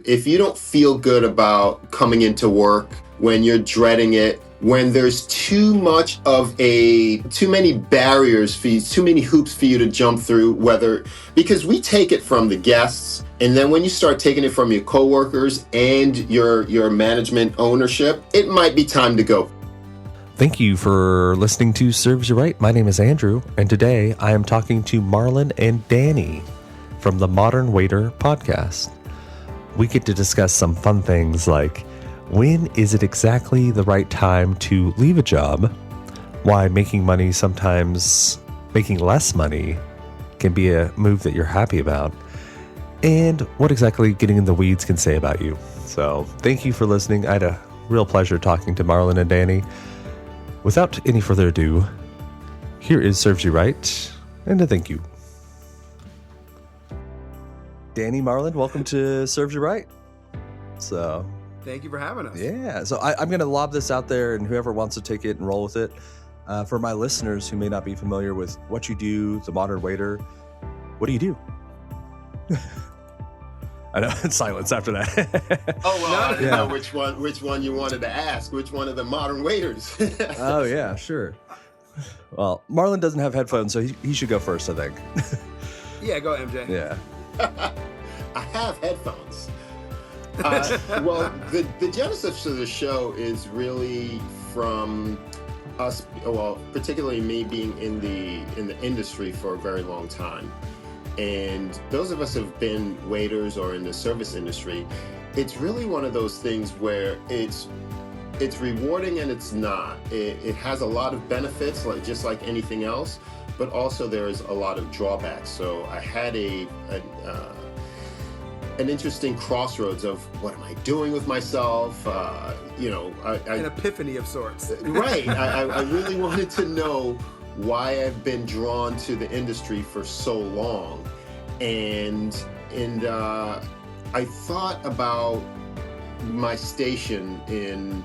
If you don't feel good about coming into work, when you're dreading it, when there's too many barriers for you, too many hoops for you to jump through, because we take it from the guests, and then when you start taking it from your coworkers and your management ownership, it might be time to go. Thank you for listening to Serves You Right. My name is Andrew, and today I am talking to Marlon and Danny from the Modern Waiter podcast. We get to discuss some fun things like, when is it exactly the right time to leave a job? Why making less money can be a move that you're happy about, and what exactly getting in the weeds can say about you. So thank you for listening. I had a real pleasure talking to Marlon and Danny. Without any further ado, here is Serves You Right, and a thank you. Danny, Marlon, welcome to Serves You Right. So, thank you for having us. Yeah, so I'm going to lob this out there, and whoever wants to take it and roll with it. For my listeners who may not be familiar with what you do, the Modern Waiter, what do you do? I know, silence after that. Oh, well, I didn't know which one you wanted to ask, which one of the modern waiters. Oh, yeah, sure. Well, Marlon doesn't have headphones, so he should go first, I think. Yeah, go MJ. Yeah. I have headphones. Well, the genesis of the show is really from us, well, particularly me being in the industry for a very long time. And those of us who have been waiters or in the service industry, it's really one of those things where it's rewarding and it's not. It has a lot of benefits, just like anything else, but also there's a lot of drawbacks. So I had an interesting crossroads of what am I doing with myself? An epiphany of sorts. Right. I really wanted to know why I've been drawn to the industry for so long, and I thought about my station in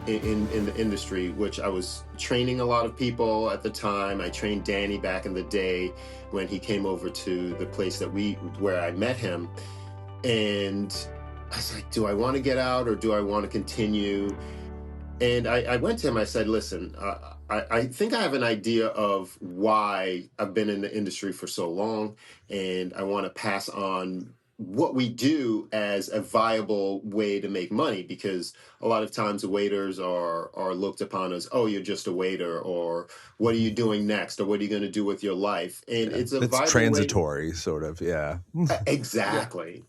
the industry, which I was training a lot of people at the time. I trained Danny back in the day when he came over to the place where I met him, and I was like, do I want to get out or do I want to continue? And I went to him, I said, listen, I think I have an idea of why I've been in the industry for so long, and I want to pass on what we do as a viable way to make money, because a lot of times the waiters are looked upon as, oh, you're just a waiter, or what are you doing next, or what are you going to do with your life? And it's transitory, sort of, yeah. Exactly. Yeah.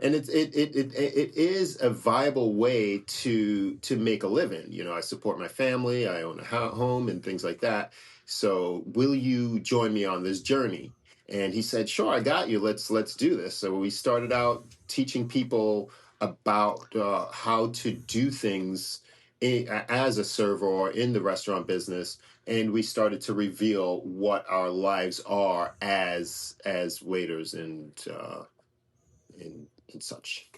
And it is a viable way to make a living. You know, I support my family, I own a home and things like that. So will you join me on this journey? And he said, sure, I got you. Let's do this. So we started out teaching people about how to do things as a server or in the restaurant business. And we started to reveal what our lives are as waiters and such.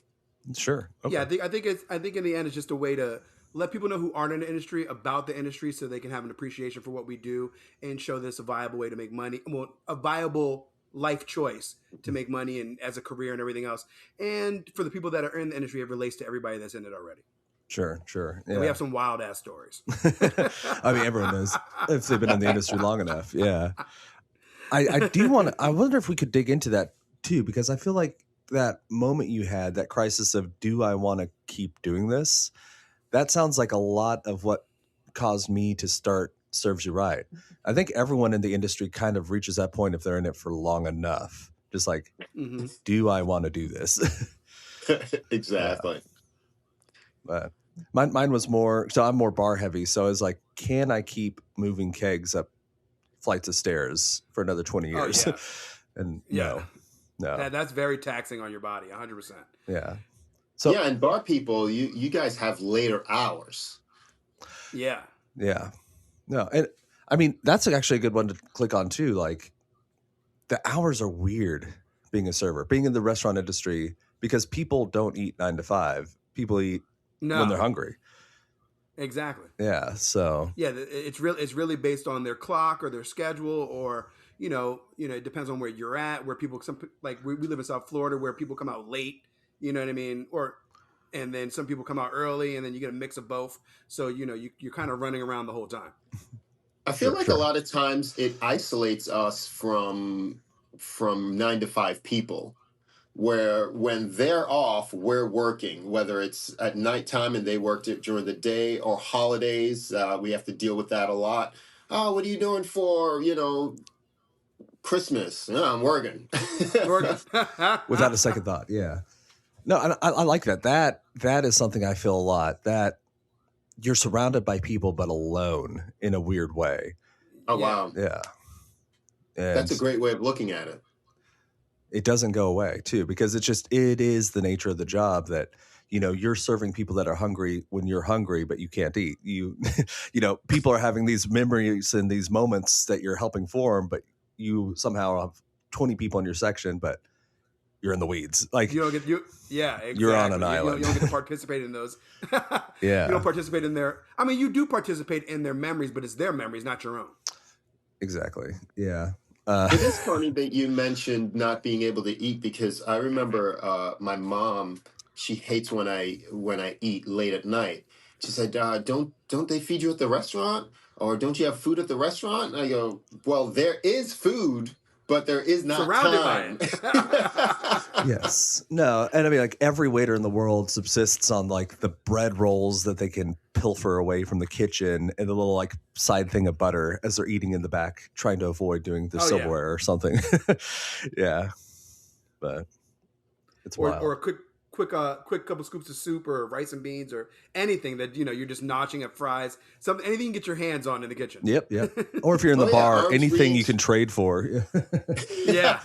Sure. Okay. Yeah, I think in the end it's just a way to let people know who aren't in the industry about the industry, so they can have an appreciation for what we do and show this a viable way to make money. Well, a viable life choice to make money and as a career and everything else. And for the people that are in the industry, it relates to everybody that's in it already. Sure. Yeah. And we have some wild ass stories. I mean, everyone knows if they've been in the industry long enough. Yeah. I wonder if we could dig into that too, because I feel like that moment you had, that crisis of, do I want to keep doing this? That sounds like a lot of what caused me to start Serves You Right. I think everyone in the industry kind of reaches that point if they're in it for long enough. Just like, do I want to do this? Exactly. Yeah. But mine was more, so I'm more bar heavy. So I was like, can I keep moving kegs up flights of stairs for another 20 years? Oh, yeah. And no, that's very taxing on your body, 100%. Yeah. So yeah, and bar people, you guys have later hours. Yeah. Yeah. No, and I mean, that's actually a good one to click on too. Like, the hours are weird being a server, being in the restaurant industry, because people don't eat 9 to 5. People eat when they're hungry. Exactly. Yeah. So yeah, it's really based on their clock or their schedule, or it depends on where you're at. Where people, we live in South Florida, where people come out late, You know what I mean? And then some people come out early, and then you get a mix of both. So you're kind of running around the whole time. I feel Sure, like a sure. lot of times it isolates us from 9 to 5 people, where when they're off, we're working, whether it's at nighttime and they worked it during the day, or holidays. We have to deal with that a lot. Oh, what are you doing for, Christmas? "Oh, I'm working." Working. Without a second thought. Yeah. No, I like that. That is something I feel a lot, that you're surrounded by people but alone in a weird way. Oh, Yeah. wow. Yeah. That's And a great way of looking at it. it doesn't go away too, because it is the nature of the job that, you're serving people that are hungry when you're hungry, but you can't eat. People are having these memories and these moments that you're helping form, but you somehow have 20 people in your section, but you're in the weeds. Like, You don't get you. Yeah, you're on an exactly. You island. don't get to participate in those. You Yeah, don't participate in their. I mean, you do participate in their memories, but it's their memories, not your own. exactly. Yeah. It is funny that you mentioned not being able to eat, because I remember my mom. She hates when I eat late at night. She said, "Don't they feed you at the restaurant, or don't you have food at the restaurant?" And I go, "Well, there is food, but there is not Surrounded by time." it. Yes. No. And I mean, like, every waiter in the world subsists on like the bread rolls that they can pilfer away from the kitchen and the little like side thing of butter as they're eating in the back, trying to avoid doing the Oh yeah. silverware or something. Yeah. But it's Or wild. a quick couple scoops of soup or rice and beans or anything that you're just notching at fries. Anything you can get your hands on in the kitchen. Yep. Yep. Or if you're in the Oh, yeah, bar, arms anything you reach. can trade for. Yeah.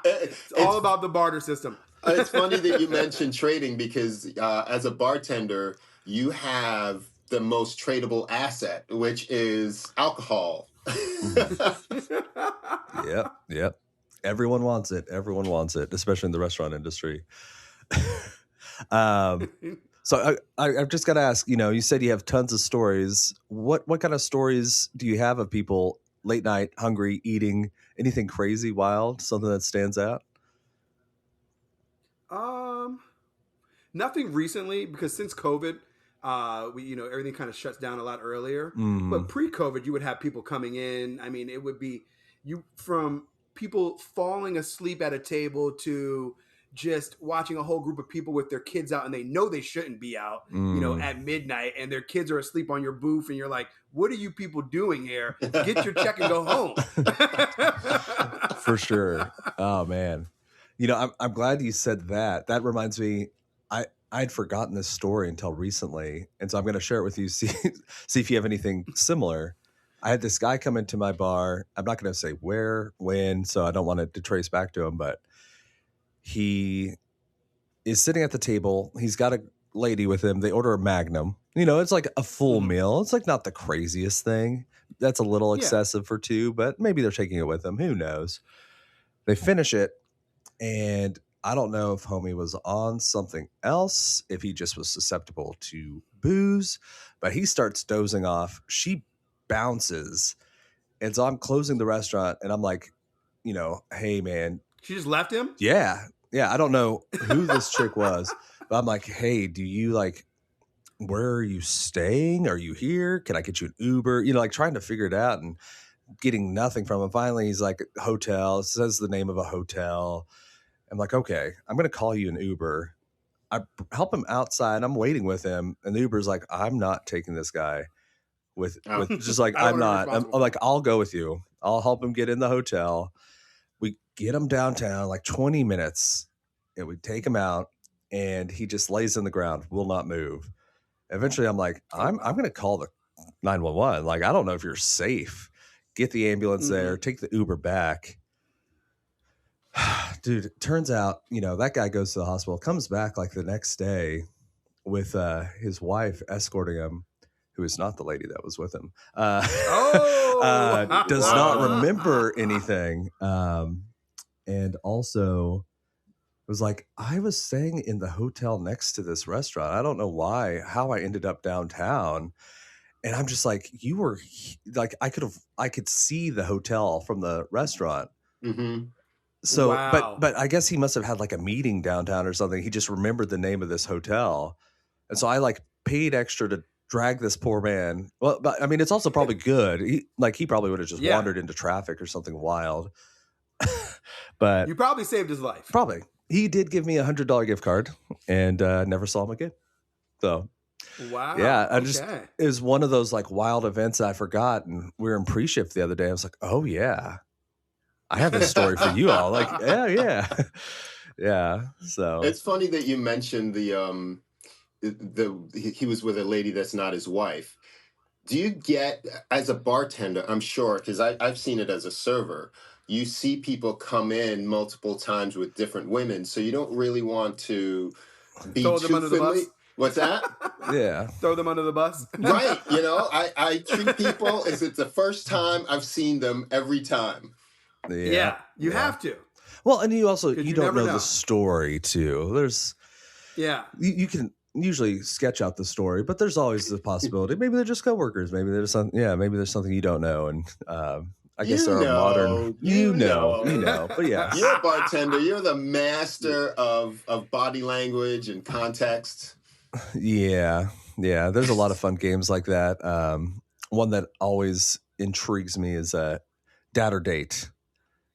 It's It's all about the barter system. It's funny that you mentioned trading, because as a bartender, you have the most tradable asset, which is alcohol. Yep. Yep. Everyone wants it. Everyone wants it, especially in the restaurant industry. um, So I've just got to ask, you said you have tons of stories. What kind of stories do you have of people late night, hungry, eating? Anything crazy, wild, something that stands out? um, Nothing recently, because since COVID, we everything kind of shuts down a lot earlier. Mm, But pre-COVID, you would have people coming in. I mean, it would be from people falling asleep at a table to just watching a whole group of people with their kids out, and they know they shouldn't be out, mm, at midnight, and their kids are asleep on your booth, and you're like, "What are you people doing here? Get your check and go home." for sure. Oh man, I'm glad you said that. That reminds me, I'd forgotten this story until recently, and so I'm going to share it with you. See if you have anything similar. I had this guy come into my bar. I'm not going to say where, when, so I don't want it to trace back to him, but he is sitting at the table. He's got a lady with him. They order a Magnum. It's like a full Mhm. meal. It's like not the craziest thing. That's a little Yeah. excessive for two, but maybe they're taking it with them. Who knows? They finish it, and I don't know if homie was on something else, if he just was susceptible to booze, but he starts dozing off. She bounces. And so I'm closing the restaurant, and I'm like, hey man, She just left him. yeah. Yeah. I don't know who this chick was, but I'm like, hey, do you like, where are you staying? Are you here? Can I get you an Uber? Like trying to figure it out and getting nothing from him. Finally, he's like, hotel, says the name of a hotel. I'm like, okay, I'm going to call you an Uber. I help him outside. I'm waiting with him. And the Uber's like, I'm not taking this guy with Oh, just like, I don't I'm want to be not. I'm responsible. like, I'll go with you. I'll help him get in the hotel. We get him downtown, like 20 minutes, and we take him out, and he just lays in the ground, will not move. Eventually, I'm like, Oh I'm wow. going to call the 911. Like, I don't know if you're safe. Get the ambulance there, Mhm. take the Uber back. Dude, it turns out, that guy goes to the hospital, comes back like the next day with his wife escorting him, who is not the lady that was with him. Does not Oh. remember anything. And also was like, I was staying in the hotel next to this restaurant. I don't know how I ended up downtown. And I'm just like, you were like, I could see the hotel from the restaurant. hmm So, Wow. but I guess he must have had like a meeting downtown or something. He just remembered the name of this hotel, and so I like paid extra to drag this poor man. Well, but I mean, it's also probably good. He probably would have just Yeah. wandered into traffic or something wild. But You probably saved his life. probably he did give me $100 gift card, and never saw him again. So Wow. yeah, Okay. it was one of those like wild events I forgot, and we were in pre-shift the other day. I was like, oh yeah, I have this story for you all. Like, yeah. Yeah. So It's funny that you mentioned he was with a lady that's not his wife. Do you get, as a bartender, I'm sure, because I've seen it as a server, you see people come in multiple times with different women, so you don't really want to be Throw them too under the bus. familiar. What's that? yeah. Throw them under the bus. Right. I treat people as it's the first time I've seen them every time. Yeah. You have to. Well, and you also 'Cause you you don't never know know. the story too. There's Yeah. you can usually sketch out the story, but there's always the possibility maybe they're just coworkers. Maybe there's maybe there's something you don't know, and I guess there are modern you know, but yes. You're a bartender. You're the master of body language and context. Yeah. There's a lot of fun games like that. One that always intrigues me is dad or date.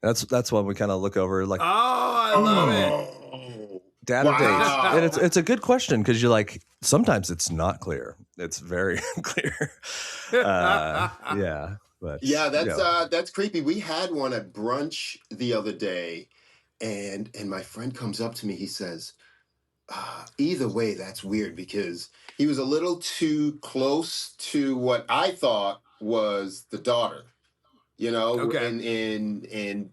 That's one we kind of look over like Oh, I love it. Oh, dad or date, wow. and it's a good question because you're like sometimes it's not clear. It's very unclear. Yeah, but Yeah, you know. that's creepy. We had one at brunch the other day, and my friend comes up to me. He says, either way, that's weird because he was a little too close to what I thought was the daughter, Okay. and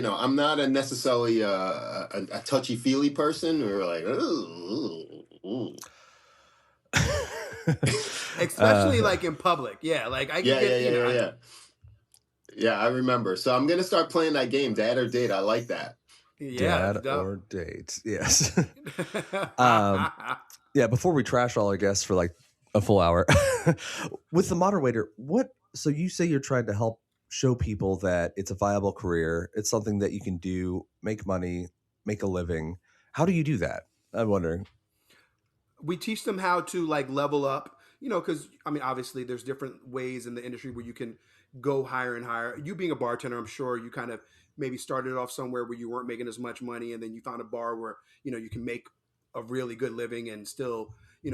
I'm not necessarily a touchy feely person. We were like, ooh. Especially like in public. Yeah. Like I can Yeah, get, yeah. Yeah, I remember. So I'm gonna start playing that game, Dad or Date. I like that. Yeah. Dad That's dope. or date, yes. Yeah, before we trash all our guests for like a full hour, with the moderator, so you say you're trying to help show people that it's a viable career, it's something that you can do, make money, make a living. How do you do that? I'm wondering. We teach them how to like level up, because I mean, obviously there's different ways in the industry where you can go higher and higher. You being a bartender, I'm sure you kind of maybe started off somewhere where you weren't making as much money, and then you found a bar where, you can make a really good living and still,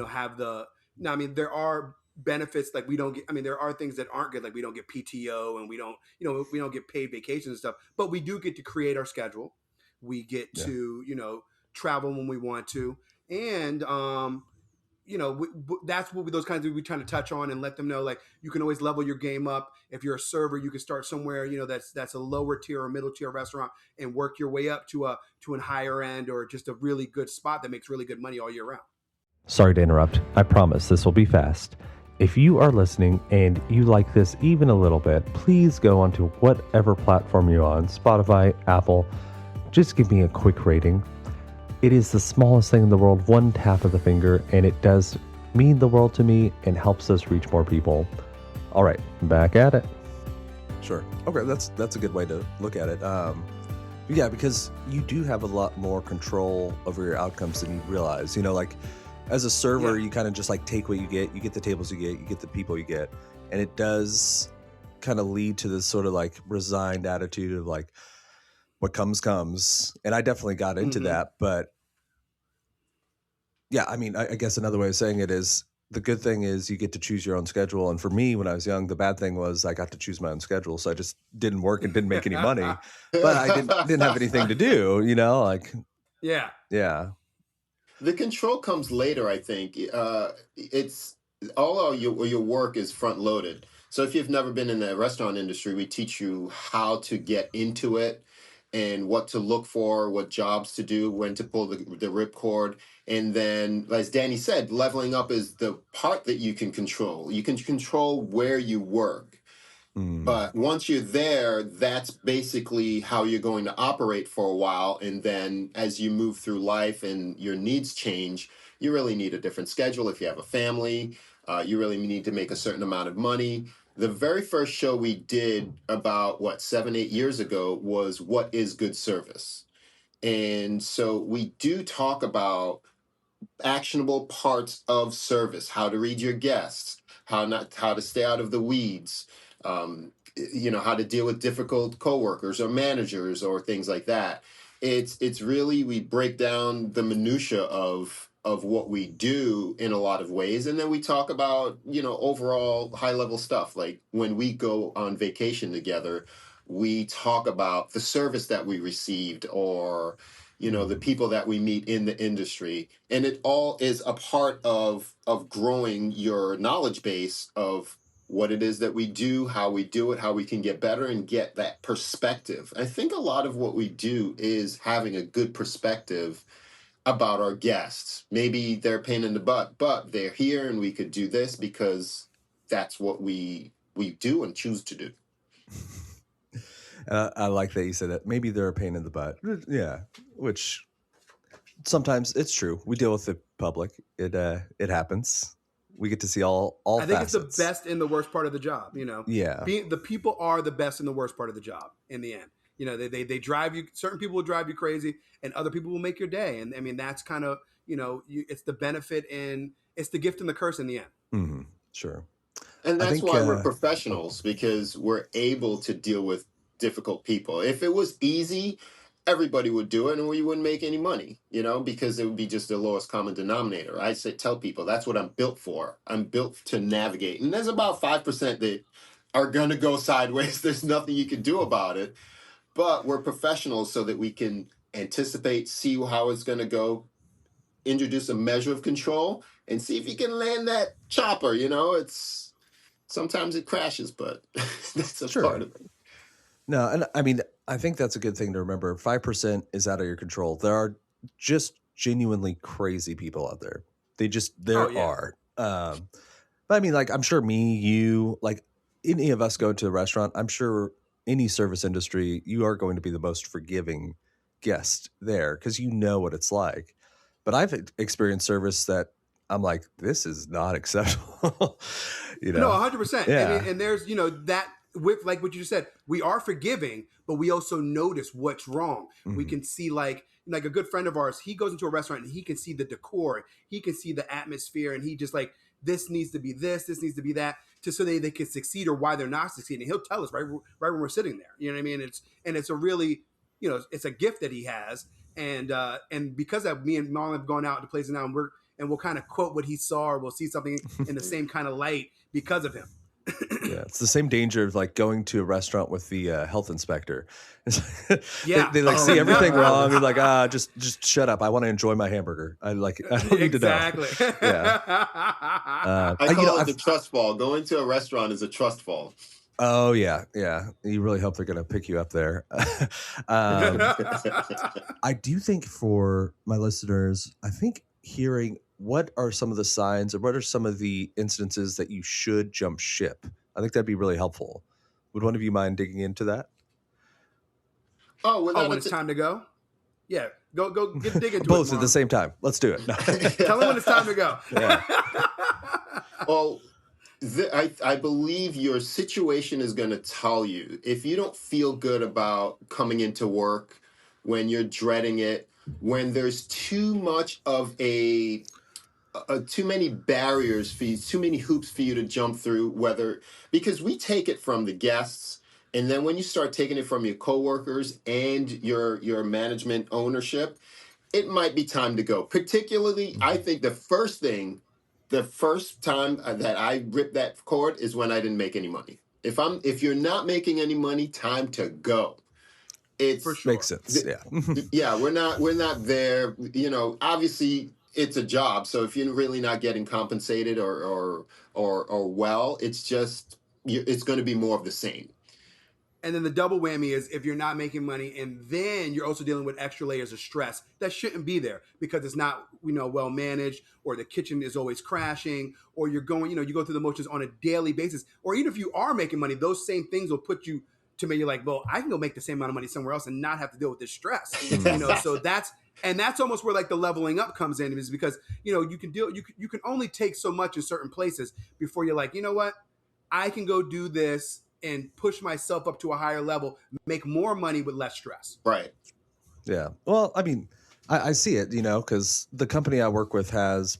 have the, now, I mean, there are benefits like we don't get, I mean, there are things that aren't good, like we don't get PTO and we don't get paid vacations and stuff, but we do get to create our schedule. We get Yeah. to, travel when we want to. And that's what those kinds of things we trying to touch on and let them know, like, you can always level your game up. If you're a server, you can start somewhere, that's a lower tier or middle tier restaurant and work your way up to a higher end or just a really good spot that makes really good money all year round. Sorry to interrupt. I promise this will be fast. If you are listening and you like this even a little bit, please go onto whatever platform you're on, Spotify, Apple. Just give me a quick rating. It is the smallest thing in the world, one tap of the finger, and it does mean the world to me and helps us reach more people. All right, back at it. Sure. Okay, that's a good way to look at it. Yeah, because you do have a lot more control over your outcomes than you realize. Like as a server, you kind of just like take what you get the tables you get the people you get, and it does kind of lead to this sort of like resigned attitude of like, what comes. And I definitely got into that. But yeah, I mean, I guess another way of saying it is the good thing is you get to choose your own schedule. And for me, when I was young, the bad thing was I got to choose my own schedule. So I just didn't work and didn't make any money, but I didn't have anything to do, like, Yeah. The control comes later, I think. It's all your work is front loaded. So if you've never been in the restaurant industry, we teach you how to get into it and what to look for, what jobs to do, when to pull the ripcord. And then, as Danny said, leveling up is the part that you can control. You can control where you work. But once you're there, that's basically how you're going to operate for a while. And then as you move through life and your needs change, you really need a different schedule. If you have a family, you really need to make a certain amount of money. The very first show we did about what 7, 8 years ago was what is good service, and so we do talk about actionable parts of service, how to read your guests, how to stay out of the weeds, how to deal with difficult coworkers or managers or things like that. It's really, we break down the minutia of what we do in a lot of ways, and then we talk about overall high level stuff. Like when we go on vacation together, we talk about the service that we received, or the people that we meet in the industry, and it all is a part of growing your knowledge base of what it is that we do, how we do it, how we can get better, and get that perspective. I think a lot of what we do is having a good perspective about our guests. Maybe they're a pain in the butt, but they're here and we could do this because that's what we do and choose to do. I like that you said that. Maybe they're a pain in the butt. Yeah, which sometimes it's true. We deal with the public. It happens. We get to see all I think facets. it's the best and the worst part of the job. Yeah. The people are the best and the worst part of the job in the end. They drive you. Certain people will drive you crazy, and other people will make your day. And I mean, that's kind of it's the benefit and it's the gift and the curse in the end. Mm-hmm. Sure. And that's why we're professionals, because we're able to deal with difficult people. If it was easy, everybody would do it and we wouldn't make any money, because it would be just the lowest common denominator. Tell people that's what I'm built for. I'm built to navigate. And there's about 5% that are going to go sideways. There's nothing you can do about it. But we're professionals so that we can anticipate, see how it's going to go, introduce a measure of control, and see if you can land that chopper. It's sometimes it crashes, but that's a part of it. No, and I mean, I think that's a good thing to remember. 5% is out of your control. There are just genuinely crazy people out there. Are. But I mean, like, I'm sure me, you, like any of us go to a restaurant, I'm sure any service industry, you are going to be the most forgiving guest there because you know what it's like. But I've experienced service that I'm like, this is not acceptable. No, 100%. Yeah. And there's, that with like what you just said, we are forgiving, but we also notice what's wrong. Mm-hmm. We can see like a good friend of ours, he goes into a restaurant and he can see the decor, he can see the atmosphere, and he just like, this needs to be this needs to be that, just so they can succeed or why they're not succeeding. He'll tell us right when we're sitting there. You know what I mean? It's a really, it's a gift that he has. And because of me and Marlon have gone out to places now, and we'll kind of quote what he saw, or we'll see something in the same kind of light because of him. Yeah, it's the same danger of like going to a restaurant with the health inspector. Yeah, they like see everything wrong. They're like, just shut up. I want to enjoy my hamburger. I don't need to know. Exactly. Yeah. I call it the trust fall. Going to a restaurant is a trust fall. Oh yeah. You really hope they're going to pick you up there. I do think for my listeners, I think hearing what are some of the signs or what are some of the instances that you should jump ship, I think that'd be really helpful. Would one of you mind digging into that? When it's time to go? Yeah, go dig into both it, at the same time. Let's do it. Tell them when it's time to go. Yeah. Well, I believe your situation is going to tell you. If you don't feel good about coming into work, when you're dreading it, when there's too much of too many barriers for you, too many hoops for you to jump through, because we take it from the guests, and then when you start taking it from your coworkers and your management ownership, it might be time to go. Particularly, I think the first time that I ripped that cord is when I didn't make any money. If you're not making any money, time to go. It's for sure. Makes sense. Yeah. Yeah, we're not there. Obviously it's a job. So if you're really not getting compensated or well, it's going to be more of the same. And then the double whammy is if you're not making money and then you're also dealing with extra layers of stress that shouldn't be there because it's not, well managed, or the kitchen is always crashing, or you're going, you go through the motions on a daily basis. Or even if you are making money, those same things will put you to me, you're like, well, I can go make the same amount of money somewhere else and not have to deal with this stress. So that's almost where like the leveling up comes in, is because, you can only take so much in certain places before you're like, you know what? I can go do this and push myself up to a higher level, make more money with less stress. Right. Yeah. Well, I mean, I see it, because the company I work with has,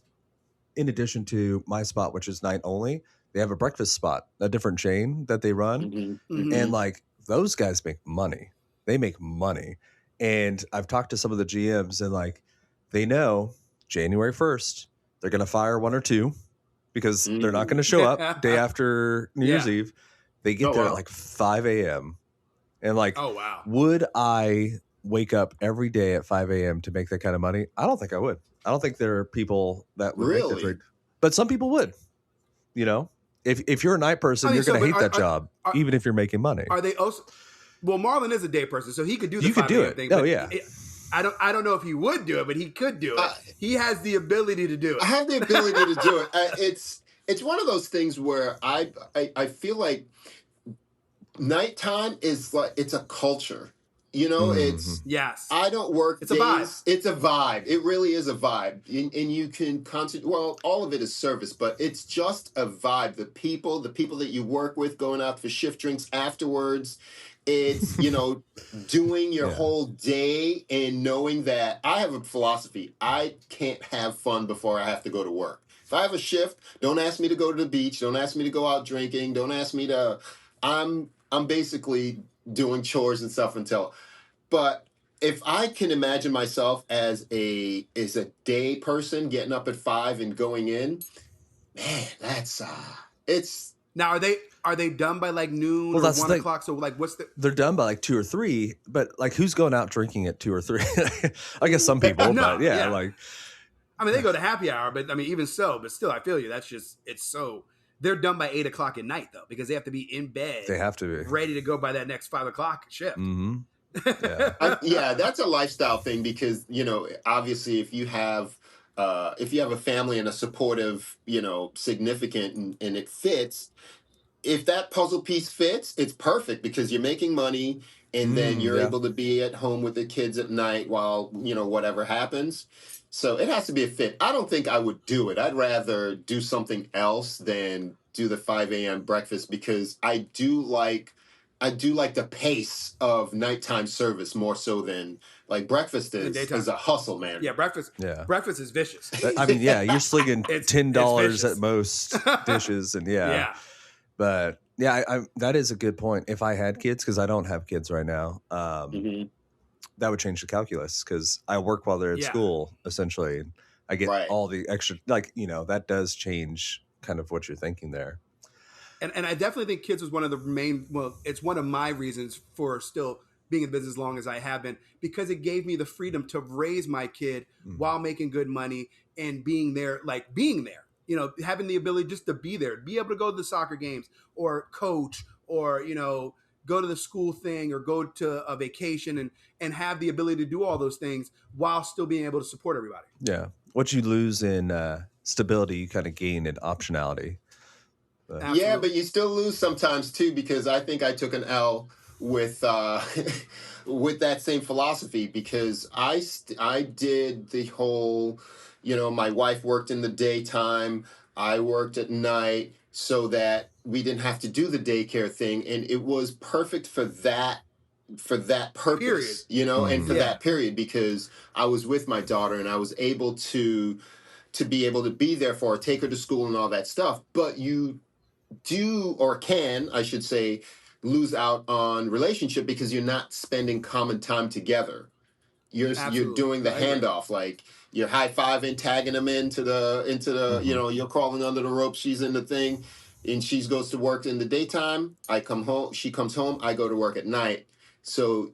in addition to my spot, which is night only, they have a breakfast spot, a different chain that they run. Mhm. And like those guys make money. They make money. And I've talked to some of the GMs and like they know January 1st, they're going to fire one or two because they're not going to show up day after New Year's Yeah. Eve. They get Oh, there wow. at like 5 a.m. And like, Oh, wow. would I wake up every day at 5 a.m. to make that kind of money? I don't think I would. I don't think there are people that would make that Really? trade, but some people would. If you're a night person, I mean, you're going so, to but hate that job, are- even if you're making money. Are they also? Well, Marlon is a day person, so he could do the You could 5 do a.m. it. thing. Oh, but yeah. I don't know if he would do it, but he could do it. He has the ability to do I it. have the ability to do it. It's one of those things where I feel like nighttime is like it's a culture. It's Yes. I don't work It's a days. vibe. It's a vibe. It really is a vibe. And you can concentrate. Well, all of it is service, but it's just a vibe. The people that you work with, going out for shift drinks afterwards. It's, doing your Yeah. whole day and knowing that I have a philosophy. I can't have fun before I have to go to work. If I have a shift, don't ask me to go to the beach. Don't ask me to go out drinking. Don't ask me to. I'm basically doing chores and stuff but if I can imagine myself as a day person getting up at 5 and going in, man, that's it's Now, are they done by like noon Well, or that's 1 the- o'clock? So like, what's the? They're done by like 2 or 3, but like who's going out drinking at 2 or 3? I guess some people, No, but yeah, yeah. like I mean, they go to happy hour, but I mean, even so, but still, I feel you. That's just it's so. They're done by 8 o'clock at night though, because they have to be in bed, they have to be. ready to go by that next 5 o'clock shift. Mm-hmm. Yeah. yeah, that's a lifestyle thing because obviously if you have a family and a supportive significant and it fits, if that puzzle piece fits, it's perfect because you're making money and then you're yeah. able to be at home with the kids at night while whatever happens. So it has to be a fit. I don't think I would do it. I'd rather do something else than do the 5 a.m. breakfast because I do like the pace of nighttime service more so than like breakfast is a hustle, man. Yeah, breakfast. Yeah. Breakfast is vicious. I mean, yeah, you're slinging It's $10 vicious. at most dishes, and Yeah. But yeah, I that is a good point. If I had kids, because I don't have kids right now, Mhm. that would change the calculus because I work while they're at Yeah. school. Essentially, I get Right. all the extra. Like that does change kind of what you're thinking there. And I definitely think kids was one of the main. Well, it's one of my reasons for still being in business as long as I have been because it gave me the freedom to raise my kid while making good money and being there. Having the ability just to be there, be able to go to the soccer games or coach or go to the school thing or go to a vacation and have the ability to do all those things while still being able to support everybody. Yeah, what you lose in stability, you kind of gain in optionality. Yeah, but you still lose sometimes too because I think I took an L with with that same philosophy because I did the whole, my wife worked in the daytime, I worked at night so that we didn't have to do the daycare thing and it was perfect for that purpose, and for that period because I was with my daughter and I was able to be able to be there for her, take her to school and all that stuff. But you do or can, I should say, lose out on relationship because you're not spending common time together. You're doing the handoff, like you're high-fiving, tagging them into the you're crawling under the rope, she's in the thing, and she goes to work in the daytime. I come home, she comes home, I go to work at night. So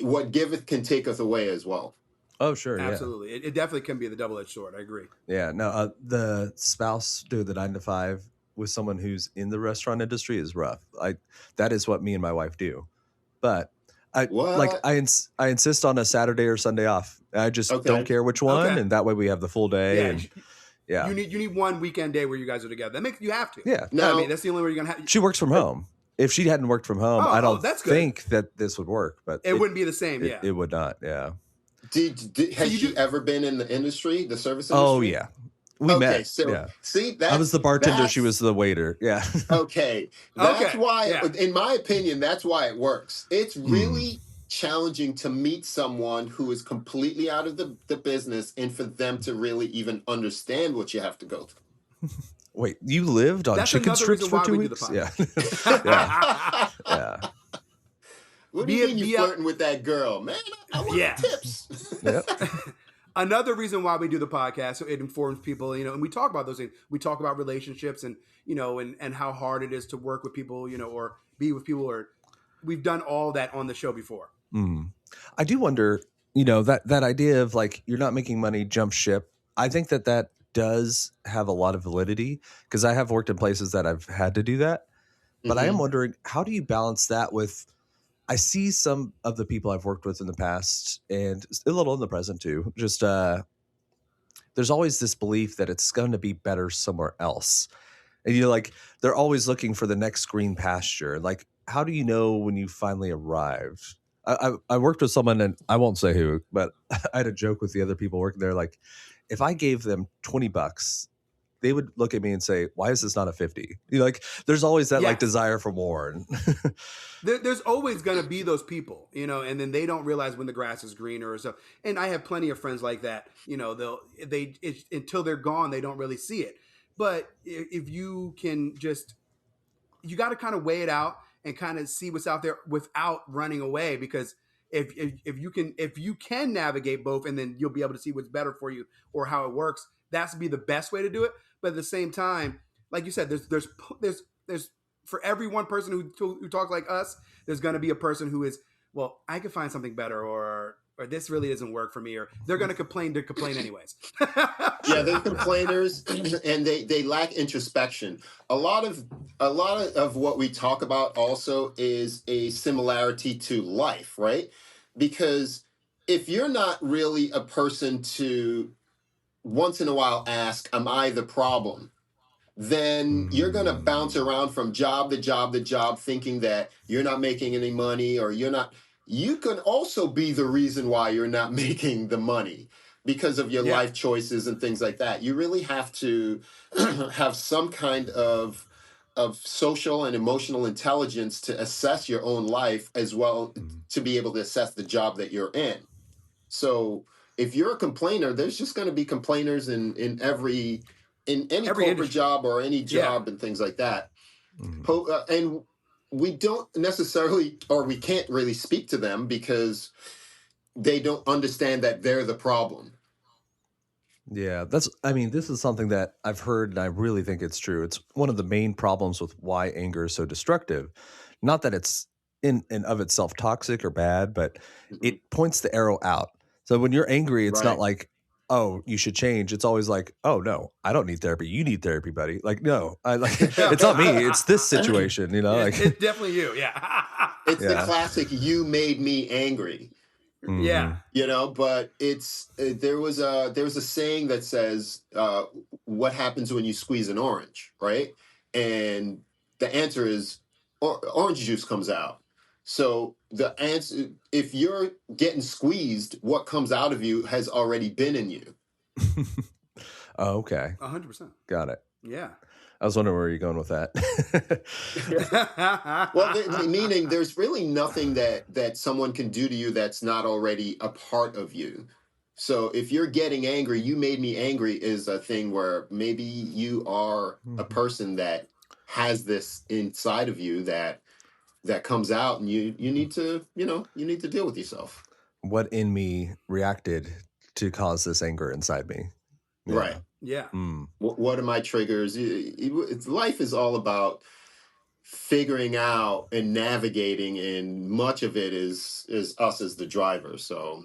what giveth can taketh away as well. Oh, sure. Absolutely. It definitely can be the double-edged sword. I agree. Yeah. No, the spouse doing the 9 to 5 with someone who's in the restaurant industry is rough. That is what me and my wife do. But I insist on a Saturday or Sunday off. I just don't care which one, and that way we have the full day. You need one weekend day where you guys are together. You have to. Yeah. No, I mean that's the only way you're gonna have. She works from home. If she hadn't worked from home, I don't think that this would work. But it wouldn't be the same. It would not. Yeah. Has she ever been in the industry, the service industry? Oh yeah. We Okay, met. so Yeah. see I was the bartender. She that's was the waiter. Yeah. okay. That's Okay, why, yeah. in my opinion, that's why it works. It's Mm. really challenging to meet someone who is completely out of the business and for them to really even understand what you have to go Wait, you lived on That's chicken another strips reason for why 2 we do the weeks? Yeah. podcast. Yeah. through. Yeah. What do you mean you Be flirting with that girl, man? I want Yeah. tips. Yep. Another reason why we do the podcast, so it informs people, and we talk about those things. We talk about relationships and, and how hard it is to work with people, or be with people, or we've done all that on the show before. Mm. I do wonder, that idea of like you're not making money, jump ship. I think that does have a lot of validity because I have worked in places that I've had to do that. But I am Mhm. wondering, how do you balance that with? I see some of the people I've worked with in the past and a little in the present too. Just there's always this belief that it's going to be better somewhere else. And like they're always looking for the next green pasture. Like, how do you know when you finally arrived? I worked with someone, and I won't say who, but I had a joke with the other people working there. Like, if I gave them $20, they would look at me and say, "Why is this not a 50?" Like, there's always that like Yes. desire for more. There's always going to be those people, and then they don't realize when the grass is greener or so. And I have plenty of friends like that. Until they're gone, they don't really see it. But if you can just, you got to kind of weigh it out and kind of see what's out there without running away, because if you can navigate both, and then you'll be able to see what's better for you or how it works. That's be the best way to do it. But at the same time, like you said, there's for every one person who talks like us, there's going to be a person who is, well, I could find something better, or this really doesn't work for me, or they're going to complain anyways. Yeah, they're complainers and they lack introspection. A lot of what we talk about also is a similarity to life, right? Because if you're not really a person to once in a while ask, am I the problem? Then you're going to bounce around from job to job to job thinking that you're not making any money, or you can also be the reason why you're not making the money because of your Yeah. life choices and things like that. You really have to have some kind of social and emotional intelligence to assess your own life as well, to be able to assess the job that you're in. So if you're a complainer, there's just going to be complainers in any Every corporate industry. job or any Yeah. job and things like that. And we don't necessarily, or we can't really speak to them because they don't understand that they're the problem. Yeah, this is something that I've heard and I really think it's true. It's one of the main problems with why anger is so destructive. Not that it's in and of itself toxic or bad, but Mhm. it points the arrow out. So when you're angry, it's not Right. like, oh, you should change. It's always like, oh no, I don't need therapy. You need therapy, buddy. Like, no, it's not me. It's this situation, like It's definitely you. Yeah. It's the Yeah. classic, you made me angry. Yeah. But it's there was a saying that says, what happens when you squeeze an orange, right? And the answer is orange juice comes out. So the answer, if you're getting squeezed, what comes out of you has already been in you. Oh, okay. 100%. Got it. Yeah. I was wondering where you're going with that. Well, meaning there's really nothing that someone can do to you that's not already a part of you. So if you're getting angry, you made me angry is a thing where maybe you are a person that has this inside of you that comes out, and you need to deal with yourself. What in me reacted to cause this anger inside me? Yeah. Right. Yeah. What are my triggers? Life is all about figuring out and navigating, and much of it is us as the driver. So,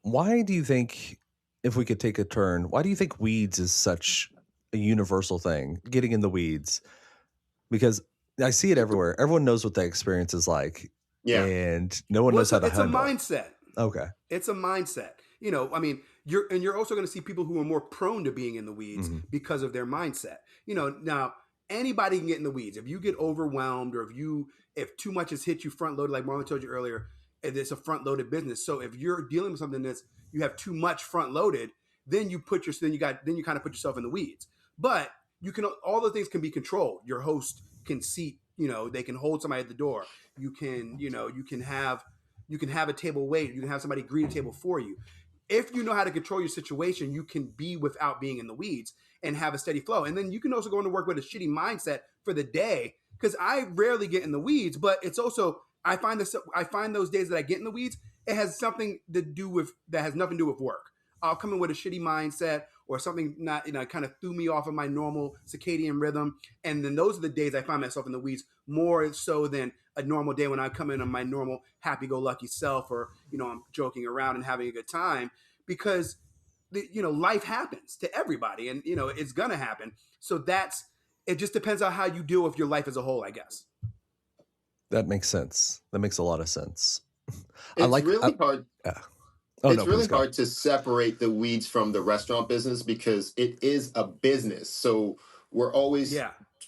Why do you think, if we could take a turn, why do you think weeds is such a universal thing, getting in the weeds? Because I see it everywhere. Everyone knows what that experience is like. Yeah. And no one knows how to handle it. It's a mindset. Okay. It's a mindset. You're also going to see people who are more prone to being in the weeds because of their mindset. Now anybody can get in the weeds. If you get overwhelmed, or if too much has hit you front loaded, like Marlon told you earlier, it's a front loaded business. So if you're dealing with something you have too much front loaded, then you kind of put yourself in the weeds. But all the things can be controlled. Your host can seat, they can hold somebody at the door. You can have a table wait. You can have somebody greet a table for you. If you know how to control your situation, you can be without being in the weeds and have a steady flow. And then you can also go into work with a shitty mindset for the day. Because I rarely get in the weeds, but it's also I find those days that I get in the weeds, it has something to do with that has nothing to do with work. I'll come in with a shitty mindset or something not kind of threw me off of my normal circadian rhythm, and then those are the days I find myself in the weeds more so than a normal day when I come in on my normal happy-go-lucky self, or I'm joking around and having a good time, because life happens to everybody, and it's gonna happen. So it just depends on how you deal with your life as a whole, I guess. That makes sense. That makes a lot of sense. It's really hard. Yeah. Oh, it's no, really please go. hard to separate the weeds from the restaurant business because it is a business. So we're always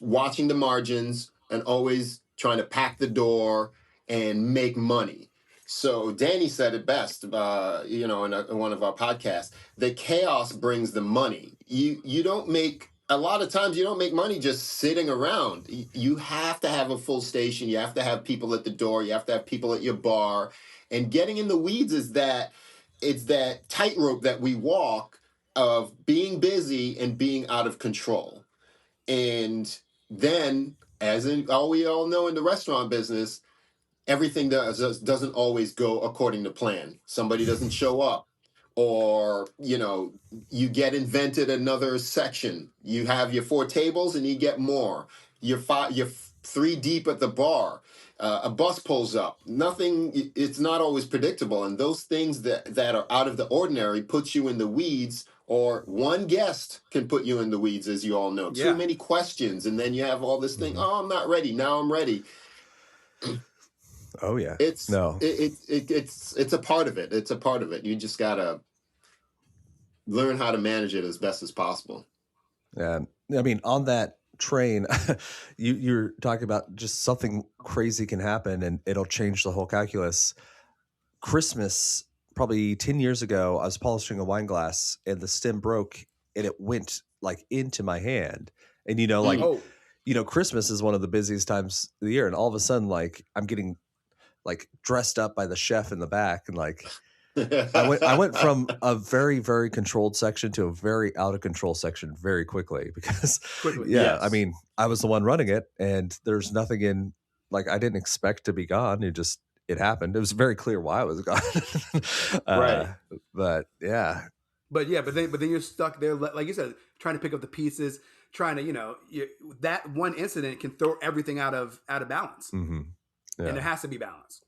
watching the margins and always trying to pack the door and make money. So Danny said it best, in one of our podcasts. The chaos brings the money. You don't make a lot of times you don't make money just sitting around. You have to have a full station. You have to have people at the door. You have to have people at your bar. And getting in the weeds is that it's that tightrope that we walk of being busy and being out of control. And then, we all know in the restaurant business, everything doesn't always go according to plan. Somebody doesn't show up, or you get invented another section. You have your 4 tables and you get more. You're 3 deep at the bar. A bus pulls up. Nothing. It's not always predictable, and those things that are out of the ordinary puts you in the weeds. Or one guest can put you in the weeds, as you all know. Too many questions, and then you have all this thing. Oh, I'm not ready. Now I'm ready. Oh yeah. It's a part of it. It's a part of it. You just gotta learn how to manage it as best as possible. Yeah. I mean, on that train, you're talking about just something crazy can happen and it'll change the whole calculus. Christmas, probably 10 years ago, I was polishing a wine glass and the stem broke and it went like into my hand. And Christmas is one of the busiest times of the year, and all of a sudden, like, I'm getting like dressed up by the chef in the back, and like I went from a very, very controlled section to a very out of control section very quickly because yes. I mean, I was the one running it, and there's nothing in, like, I didn't expect to be gone. It happened. It was very clear why I was gone. Right. But yeah. But then you're stuck there, like you said, trying to pick up the pieces, trying to, that one incident can throw everything out of balance. Mm-hmm. Yeah. And there has to be balance,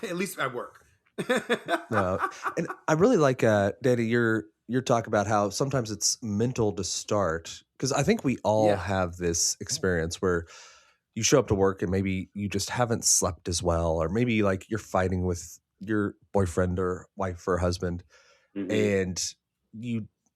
at least at work. No. And I really like, Danny, your talk about how sometimes it's mental to start, because I think we all have this experience where you show up to work and maybe you just haven't slept as well, or maybe like you're fighting with your boyfriend or wife or husband, and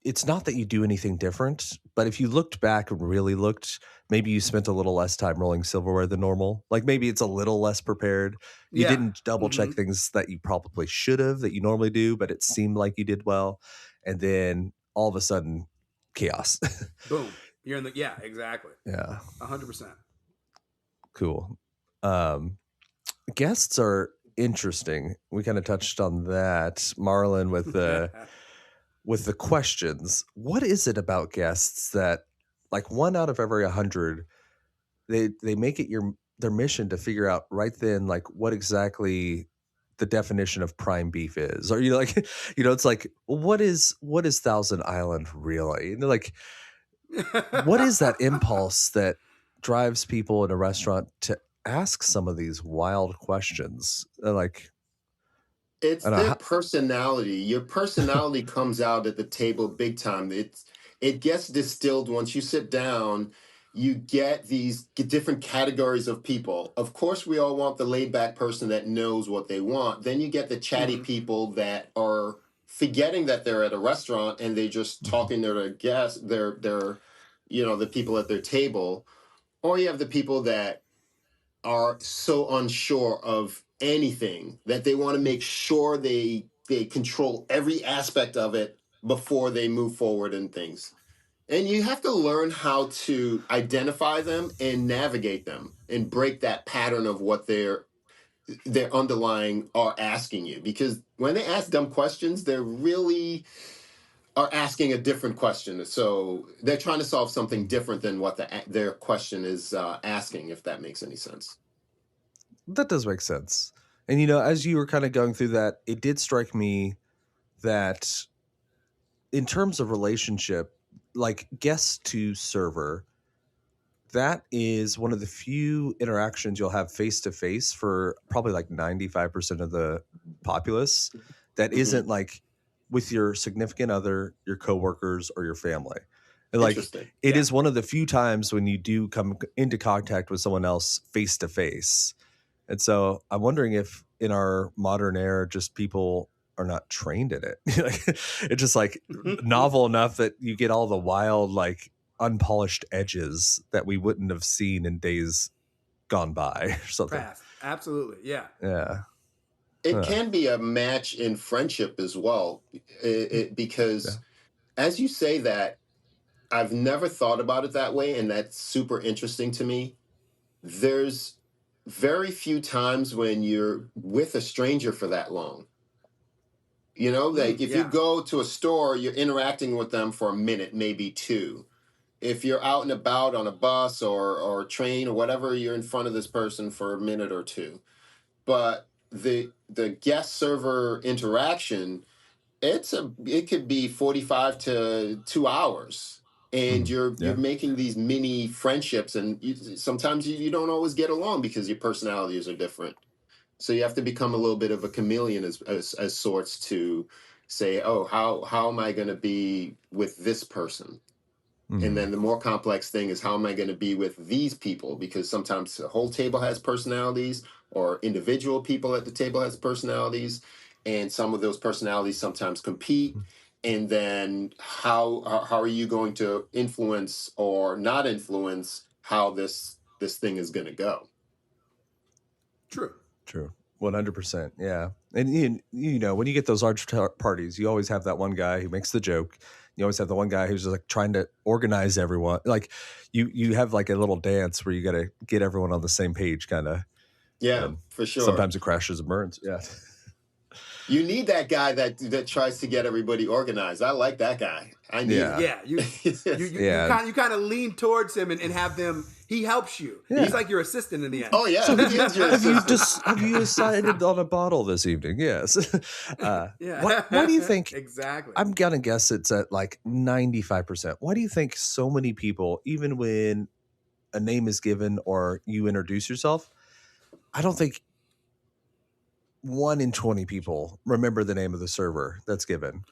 it's not that you do anything different, but if you looked back and really looked, maybe you spent a little less time rolling silverware than normal. Like maybe it's a little less prepared. You didn't double check things that you probably should have, that you normally do, but it seemed like you did well. And then all of a sudden, chaos. Boom. You're in exactly. Yeah. 100%. Cool. Guests are interesting. We kind of touched on that, Marlon, with the questions. What is it about guests that, like, 1 out of every 100, they make it their mission to figure out right then, like, what exactly the definition of prime beef is, or it's like, well, what is Thousand Island really? And they're like, what is that impulse that drives people in a restaurant to ask some of these wild questions? Like, it's their personality. Your personality comes out at the table big time. It gets distilled once you sit down. You get these different categories of people. Of course, we all want the laid back person that knows what they want. Then you get the chatty people that are forgetting that they're at a restaurant and they just talking to their guests, the people at their table. Or you have the people that are so unsure of anything that they want to make sure they control every aspect of it before they move forward in things. And you have to learn how to identify them and navigate them and break that pattern of what their underlying are asking you. Because when they ask dumb questions, they're really are asking a different question. So they're trying to solve something different than what their question is asking, if that makes any sense. That does make sense. And, as you were kind of going through that, it did strike me that in terms of relationship, like guest to server, that is one of the few interactions you'll have face to face for probably like 95% of the populace that isn't like with your significant other, your coworkers, or your family. And like Interesting. it is one of the few times when you do come into contact with someone else face to face. And so I'm wondering if in our modern era, just people are not trained in it. It's just like novel enough that you get all the wild, like unpolished edges that we wouldn't have seen in days gone by or something. Past. Absolutely. Yeah. Yeah. It can be a match in friendship as well, because as you say that, I've never thought about it that way, and that's super interesting to me. There's very few times when you're with a stranger for that long. Like if you go to a store, you're interacting with them for a minute, maybe two. If you're out and about on a bus or a train or whatever, you're in front of this person for a minute or two. But the guest server interaction, it could be 45 to 2 hours, and you're making these mini friendships, and sometimes you don't always get along because your personalities are different. So you have to become a little bit of a chameleon as sorts to say, oh, how am I going to be with this person? And then the more complex thing is, how am I going to be with these people? Because sometimes the whole table has personalities, or individual people at the table has personalities, and some of those personalities sometimes compete. And then how are you going to influence or not influence how this thing is going to go? True. 100%. Yeah. And when you get those large parties, you always have that one guy who makes the joke. You always have the one guy who's just like trying to organize everyone. Like you have like a little dance where you got to get everyone on the same page, kind of. Yeah, for sure. Sometimes it crashes and burns. Yeah. You need that guy that tries to get everybody organized. I like that guy. I need him. Yeah. You kind of lean towards him and have them. He helps you. Yeah. He's like your assistant in the end. Oh yeah. So have you decided on a bottle this evening? Yes. Why do you think? Exactly. I'm gonna guess it's at like 95%. Why do you think so many people, even when a name is given or you introduce yourself, I don't think 1 in 20 people remember the name of the server that's given.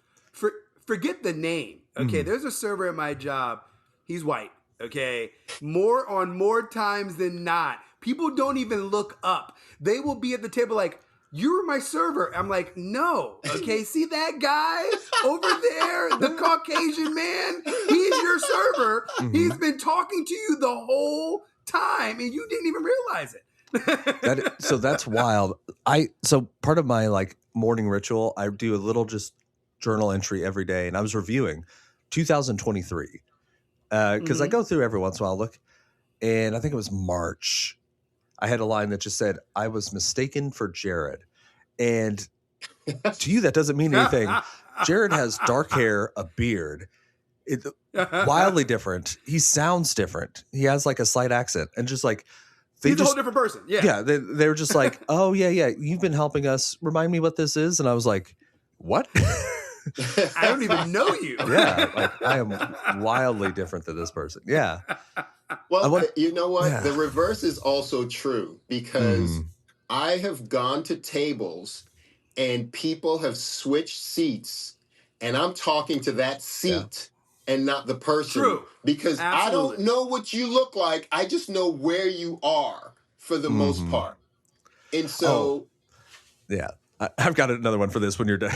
Forget the name. Okay, there's a server at my job. He's white. Okay, more times than not, people don't even look up. They will be at the table like, "You're my server." I'm like, "No." Okay, see that guy over there, the Caucasian man? He's your server. He's been talking to you the whole time, and you didn't even realize it. So that's wild. So part of my like morning ritual, I do a little just journal entry every day, and I was reviewing 2023 because I go through every once in a while, look, and I think it was March. I had a line that just said, "I was mistaken for Jared," and to you that doesn't mean anything. Jared has dark hair, a beard. Wildly different. He sounds different. He has like a slight accent, and just like. He's a whole different person. Yeah. They were just like, "Oh yeah, you've been helping us. Remind me what this is." And I was like, "What?" I don't even know you. Yeah, like I am wildly different than this person. Yeah. Well, you know what? Yeah. The reverse is also true, because I have gone to tables and people have switched seats, and I'm talking to that seat. And not the person. True. Because absolutely. I don't know what you look like. I just know where you are for the most part. And so... yeah. I've got another one for this when you're done.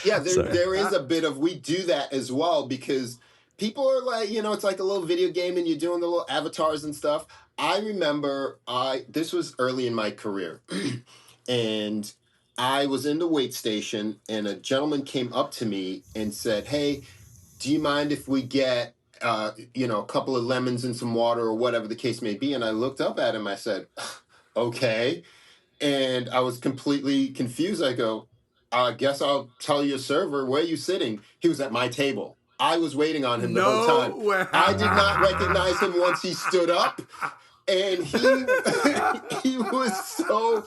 Yeah, there is a bit of... We do that as well, because people are like, it's like a little video game and you're doing the little avatars and stuff. I remember this was early in my career. And I was in the wait station and a gentleman came up to me and said, "Hey, do you mind if we get a couple of lemons and some water or whatever the case may be?" And I looked up at him. I said, "Okay." And I was completely confused. I go, "I guess I'll tell your server, where are you sitting?" He was at my table. I was waiting on him the whole No time. way. I did not recognize him once he stood up. And he he was so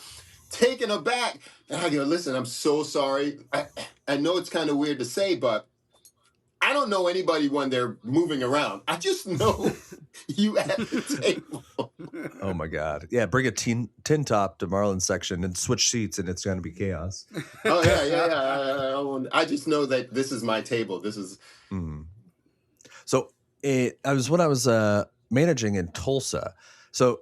taken aback. And I go, "Listen, I'm so sorry. I know it's kind of weird to say, but I don't know anybody when they're moving around. I just know you at the table." Oh my God. Yeah. Bring a tin top to Marlon's section and switch seats and it's going to be chaos. Oh, yeah. I just know that this is my table. This is. Mm. So when I was managing in Tulsa. So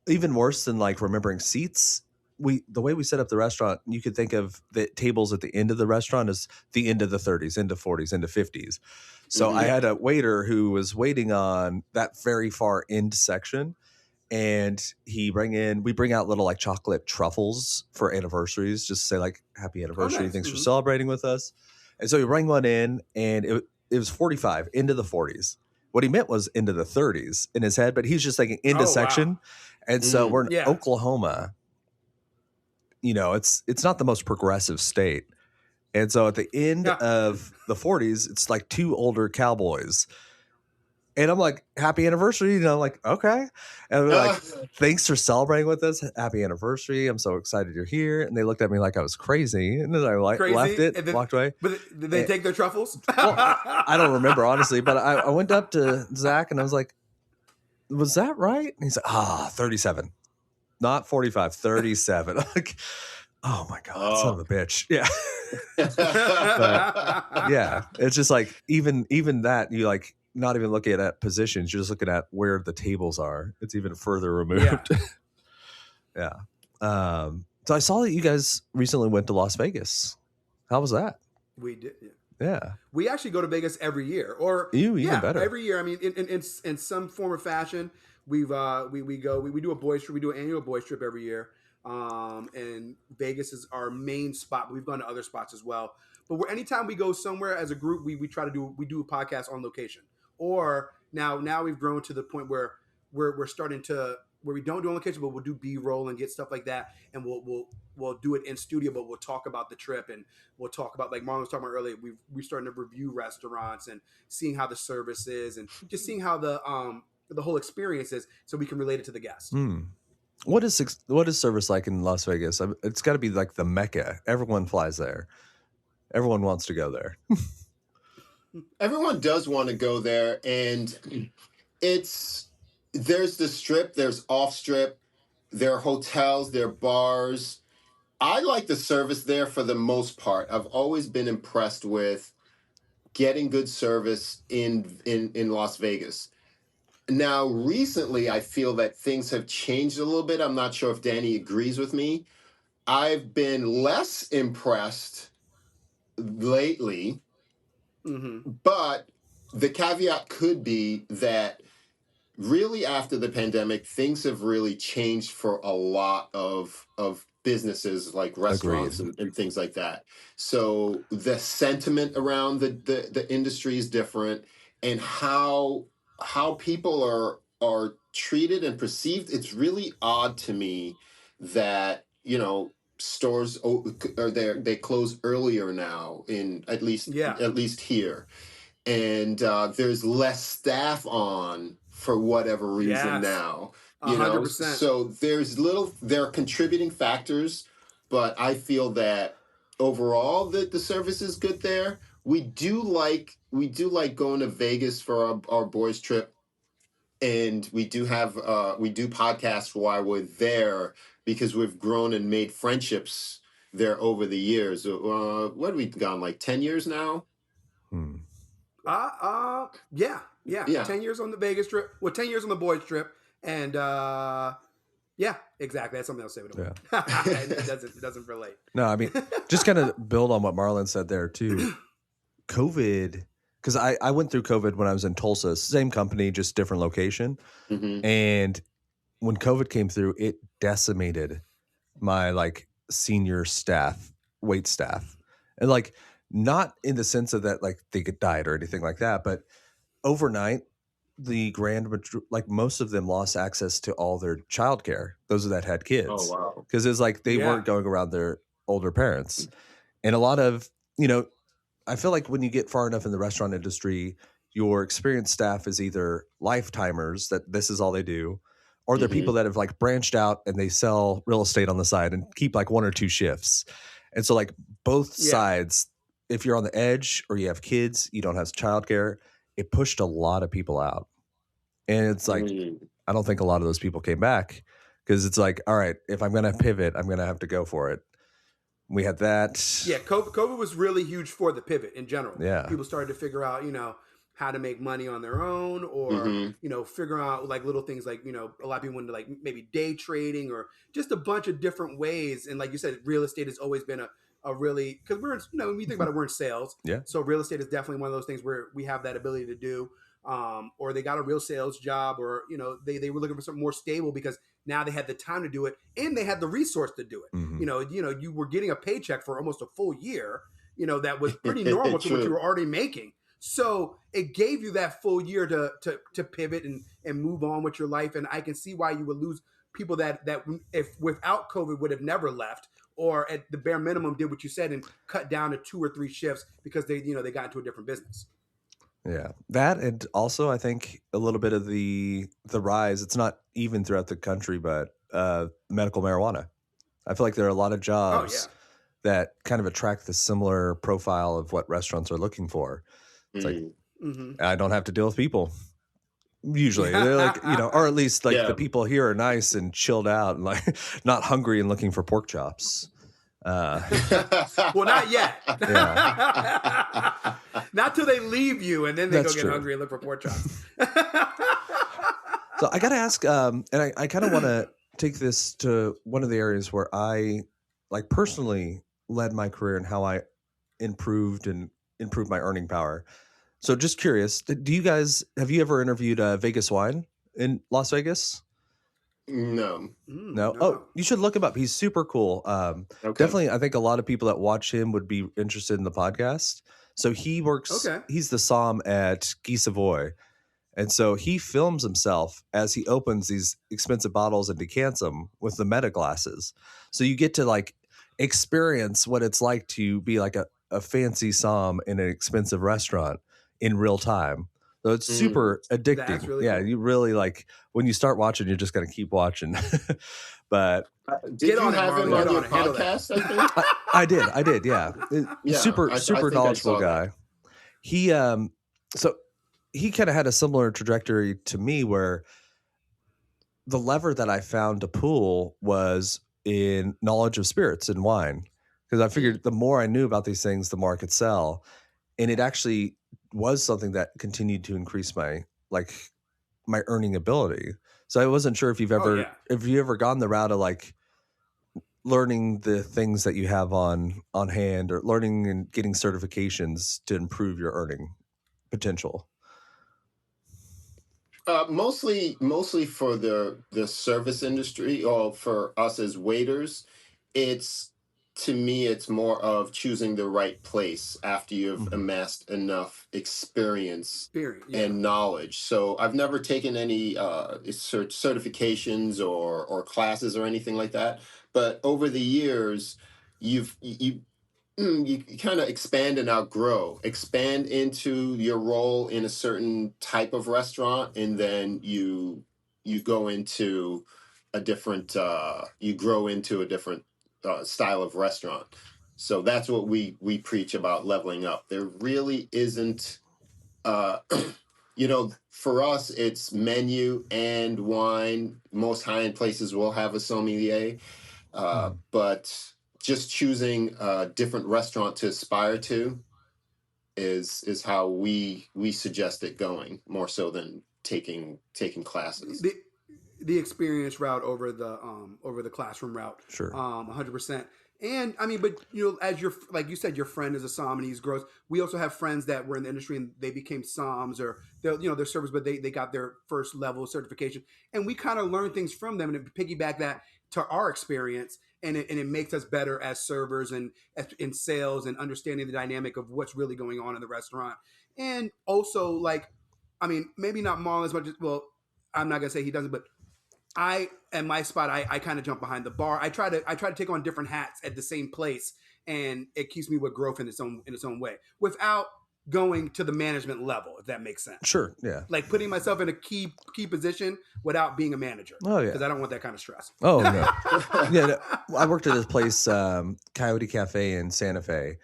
even worse than like remembering seats, the way we set up the restaurant, you could think of the tables at the end of the restaurant as the end of the 30s, into 40s, into 50s. So I had a waiter who was waiting on that very far end section, and we bring out little like chocolate truffles for anniversaries, just to say like happy anniversary, nice. thanks for celebrating with us. And so we bring one in, and it was 45 into the 40s. What he meant was into the 30s in his head, but he's just thinking into section. Wow. And so we're in Oklahoma. You know, it's not the most progressive state. And so at the end of the 40s, it's like two older cowboys. And I'm like, happy anniversary. You know, like, okay. And they're like, thanks for celebrating with us. Happy anniversary. I'm so excited you're here. And they looked at me like I was crazy. And then I left it, walked away. But did they take their truffles? Well, I don't remember, honestly. But I went up to Zach and I was like, was that right? And he's like, 37. Not 45, 37. Like, oh my God, son of a bitch. Yeah. But, yeah. It's just like, even that, you like, not even looking at positions, you're just looking at where the tables are. It's even further removed. Yeah. So I saw that you guys recently went to Las Vegas. How was that? We did. Yeah. We actually go to Vegas every year, or even better. Every year. I mean, in some form or fashion, we do a boys trip. We do an annual boys trip every year. And Vegas is our main spot, but we've gone to other spots as well. But anytime we go somewhere as a group, we try to do a podcast on location. Or now we've grown to the point where we're starting to, where we don't do on location, but we'll do B-roll and get stuff like that, and we'll do it in studio, but we'll talk about the trip, and we'll talk about, like Marlon was talking about earlier, we're starting to review restaurants and seeing how the service is, and just seeing how the whole experience is, so we can relate it to the guests. What is service like in Las Vegas? It's got to be like the Mecca. Everyone flies there. Everyone wants to go there. Everyone does want to go there, and there's the strip, there's off strip, there are hotels, there are bars. I like the service there for the most part. I've always been impressed with getting good service in Las Vegas. Now, recently, I feel that things have changed a little bit. I'm not sure if Danny agrees with me. I've been less impressed lately. But the caveat could be that really after the pandemic, things have really changed for a lot of businesses like restaurants and things like that. So the sentiment around the industry is different, and how people are treated and perceived. It's really odd to me that, stores they close earlier now, in at least here, and there's less staff on for whatever reason now. 100%. So there are contributing factors, but I feel that overall the service is good there. We do like going to Vegas for our boys trip. And we do podcasts while we're there, because we've grown and made friendships there over the years. What have we gone, like 10 years now? Yeah. 10 years on the Vegas trip. Well, 10 years on the boys trip, and yeah, exactly. That's something else. It doesn't relate. No, I mean, just kind of build on what Marlon said there too. COVID. Because I went through COVID when I was in Tulsa, same company, just different location. And when COVID came through, it decimated my like senior staff wait staff, and like not in the sense of that like they get died or anything like that, but overnight the like most of them lost access to all their childcare. Those that had Oh kids, wow. because it's like they Yeah. weren't going around their older parents, and a lot of I feel like when you get far enough in the restaurant industry, your experienced staff is either lifetimers that this is all they do, or they're people that have like branched out and they sell real estate on the side and keep like 1 or 2 shifts. And so like both Yeah. sides, if you're on the edge or you have kids, you don't have childcare, it pushed a lot of people out. And it's like, I don't think a lot of those people came back because it's like, all right, if I'm going to pivot, I'm going to have to go for it. We had that. Yeah, COVID was really huge for the pivot in general. Yeah. People started to figure out, how to make money on their own, or figure out like little things like a lot of people wanted to like maybe day trading or just a bunch of different ways. And like you said, real estate has always been a really, because we're when you think about it, we're in sales. Yeah. So real estate is definitely one of those things where we have that ability to do. Or they got a real sales job, or they were looking for something more stable because now they had the time to do it and they had the resource to do it. You were getting a paycheck for almost a full year. That was pretty normal to what you were already making. So it gave you that full year to pivot and move on with your life. And I can see why you would lose people that if without COVID would have never left, or at the bare minimum did what you said and cut down to 2 or 3 shifts because they got into a different business. Yeah, that, and also I think a little bit of the rise. It's not even throughout the country, but medical marijuana. I feel like there are a lot of jobs that kind of attract the similar profile of what restaurants are looking for. It's like I don't have to deal with people. Usually, they're like or at least like the people here are nice and chilled out and like not hungry and looking for pork chops. Well, not yet. Not till they leave you and then they go get hungry and look for pork chops. So I got to ask, and I kind of want to take this to one of the areas where I like personally led my career and how I improved my earning power. So just curious, have you ever interviewed Vegas Wine in Las Vegas? No. No. Oh, you should look him up. He's super cool. Definitely, I think a lot of people that watch him would be interested in the podcast. So he works, he's the somm at Guy Savoy. And so he films himself as he opens these expensive bottles and decants them with the meta glasses. So you get to like experience what it's like to be like a fancy somm in an expensive restaurant in real time. So it's super addicting. That's really cool. You really like when you start watching, you're just going to keep watching. But did you have him on your podcast? I did. Yeah. Super knowledgeable guy. He so he kind of had a similar trajectory to me where the lever that I found to pull was in knowledge of spirits and wine. Because I figured the more I knew about these things, the more I could sell. And it actually was something that continued to increase my earning ability. So I wasn't sure if you've ever gone the route of like learning the things that you have on hand, or learning and getting certifications to improve your earning potential. Mostly for the service industry, or for us as waiters, to me, it's more of choosing the right place after you've amassed enough experience and knowledge. So I've never taken any certifications or classes or anything like that. But over the years, you kind of expand and outgrow, expand into your role in a certain type of restaurant, and then you go into a different, you grow into a different style of restaurant. So that's what we preach about leveling up. There really isn't, for us, it's menu and wine. Most high-end places will have a sommelier, but just choosing a different restaurant to aspire to is how we suggest it going, more so than taking classes. The experience route over the classroom route. Sure. 100%. And I mean, but as like you said, your friend is a somm and he's gross. We also have friends that were in the industry and they became somms, or they're servers, but they got their first level certification. And we kind of learn things from them and piggyback that to our experience. and it makes us better as servers and in sales and understanding the dynamic of what's really going on in the restaurant. And also, like, I mean, maybe not Marlon as much as, well, I'm not gonna say he doesn't, but I at my spot, I kind of jump behind the bar. I try to take on different hats at the same place, and it keeps me with growth in its own way without going to the management level, if that makes sense. Sure. Yeah. Like putting myself in a key position without being a manager. Oh, yeah. Because I don't want that kind of stress. Oh, no. Yeah. No, I worked at this place, Coyote Cafe in Santa Fe.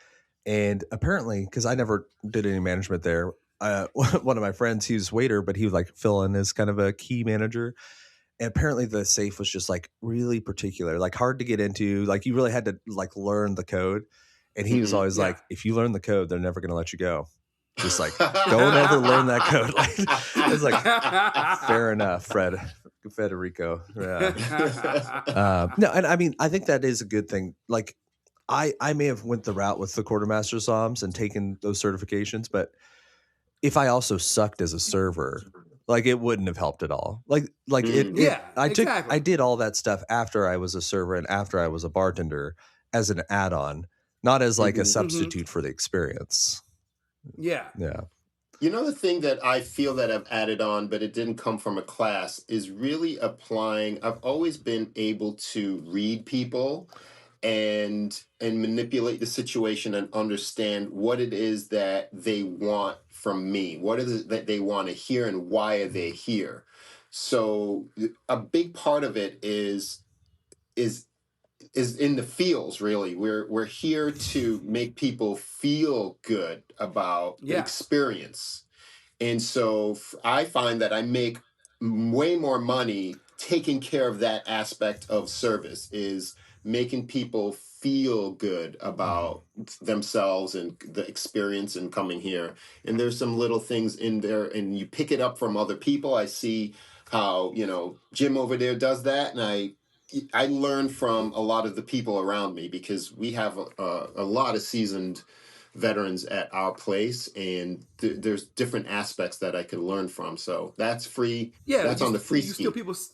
And apparently, because I never did any management there, one of my friends, he was waiter, but he would like fill in as kind of a key manager. And apparently the safe was just like really particular, like hard to get into. Like you really had to like learn the code. And he was always like, if you learn the code, they're never going to let you go. Just like, don't ever learn that code. Like, it's like, fair enough, Federico. Yeah. No, and I mean, I think that is a good thing. Like, I may have went the route with the quartermaster psalms and taken those certifications, but if I also sucked as a server, like it wouldn't have helped at all. Like I did all that stuff after I was a server and after I was a bartender as an add-on, not as like a substitute for the experience. Yeah. Yeah. You know, the thing that I feel that I've added on, but it didn't come from a class, is really applying. I've always been able to read people and manipulate the situation and understand what it is that they want from me. What is it that they want to hear and why are they here? So a big part of it is in the feels. Really, we're here to make people feel good about the experience, and so I find that I make way more money taking care of that aspect of service, is making people feel good about themselves and the experience and coming here. And there's some little things in there, and you pick it up from other people. I see how, Jim over there does that, and I learn from a lot of the people around me, because we have a lot of seasoned veterans at our place, and there's different aspects that I could learn from. So that's free. Yeah, that's on the free you ski. steal people's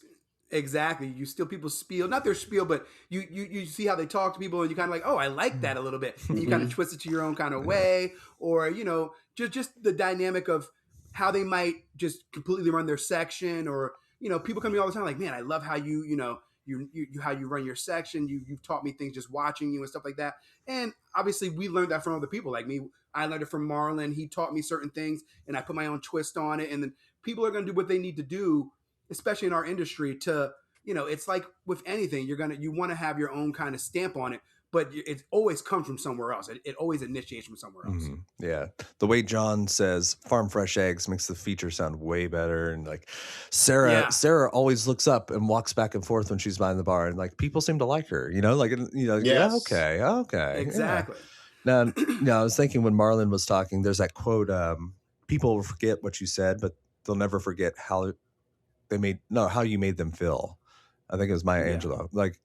exactly. You steal people's spiel, not their spiel, but you see how they talk to people, and you kind of like, oh, I like that a little bit, and you kind of twist it to your own kind of way, or just the dynamic of how they might just completely run their section, or people come to me all the time like, man, I love how you how you run your section. You've taught me things just watching you and stuff like that. And obviously we learned that from other people like me. I learned it from Marlon. He taught me certain things and I put my own twist on it. And then people are going to do what they need to do, especially in our industry, to, it's like with anything, you want to have your own kind of stamp on it, but it always comes from somewhere else. It always initiates from somewhere else. Mm-hmm. Yeah. The way John says farm fresh eggs makes the feature sound way better. And like Sarah always looks up and walks back and forth when she's behind the bar, and like people seem to like her, yes. Yeah, okay. Exactly. Yeah. Now, I was thinking when Marlon was talking, there's that quote, people will forget what you said, but they'll never forget how you made them feel. I think it was Maya Angelou. Like,